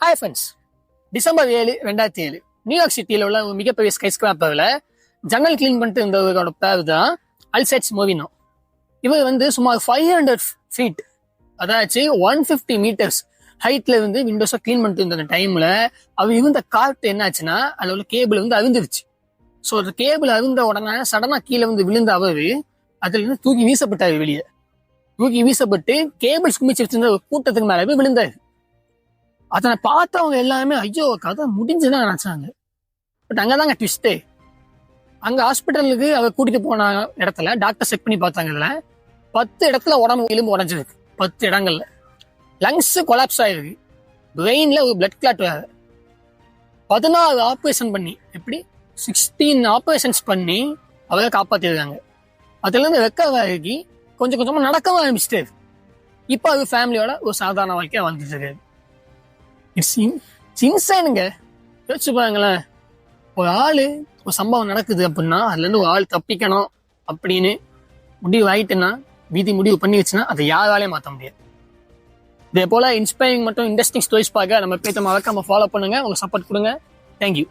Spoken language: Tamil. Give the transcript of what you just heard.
ஹாய் ஃப்ரெண்ட்ஸ், டிசம்பர் 7, 2007 நியூயார்க் சிட்டியில் உள்ள ஒரு மிகப்பெரிய ஸ்கைஸ்கிராப்பரில் ஜன்னல் கிளீன் பண்ணிட்டு இருந்தவரோட பேர் தான் அல்செட்ஸ் மோவினோ. இவர் வந்து சுமார் 500 ஃபீட், அதாச்சு 150 மீட்டர்ஸ் ஹைட்ல இருந்து விண்டோஸை கிளீன் பண்ணிட்டு இருந்த டைம்ல அவர் இருந்த கார்ட் என்னாச்சுன்னா அதில் உள்ள கேபிள் வந்து அவிழ்ந்துருச்சு. ஸோ அந்த கேபிள் அவிழ்ந்த உடனே சடனாக கீழே வந்து விழுந்த அவர் அதுல இருந்து தூக்கி வீசப்பட்டார். வெளியே தூக்கி வீசப்பட்டு கேபிள்ஸ் குமிச்சு வச்சிருந்த ஒரு கூட்டத்துக்கு மேலே போய் விழுந்தாரு. அதனை பார்த்தவங்க எல்லாருமே ஐயோ கதை முடிஞ்சுதான் நினைச்சாங்க. பட் அங்கதாங்க ட்விஸ்டே. அங்க ஹாஸ்பிட்டலுக்கு அவர் கூட்டிட்டு போன இடத்துல டாக்டர் செக் பண்ணி பார்த்தாங்க. இதுல 10 இடத்துல உடம்பு எலும்பு உடஞ்சிருக்கு. 10 இடங்கள்ல லங்ஸ் கொலாப்ஸ் ஆயிருக்கு. பிரெயின்ல ஒரு பிளட் கிளாட் வேற. 14 ஆப்ரேஷன் பண்ணி, எப்படி 16 ஆப்ரேஷன்ஸ் பண்ணி அவரை காப்பாத்திருக்காங்க. அதுல இருந்து ரெக்கவர் ஆகி கொஞ்சம் கொஞ்சமா நடக்கவும் ஆரம்பிச்சிட்டாரு. இப்போ அது ஃபேமிலியோட ஒரு சாதாரண வாழ்க்கையா வந்துட்டு இருக்காரு. இன்சைனுங்க. யோசிச்சு பாருங்களேன், ஒரு ஆளு ஒரு சம்பவம் நடக்குது அப்படின்னா அதுல இருந்து ஒரு ஆள் தப்பிக்கணும் அப்படின்னு முடிவு ஆயிட்டுன்னா, வீதி முடிவு பண்ணி வச்சுன்னா அதை யாராலையும் மாற்ற முடியாது. இதே போல இன்ஸ்பைரிங் மற்றும் இன்ட்ரெஸ்டிங் ஸ்டோரிஸ் பார்க்க நம்ம பேஜை மறக்காம ஃபாலோ பண்ணுங்க. உங்க சப்போர்ட் கொடுங்க. தேங்க்யூ.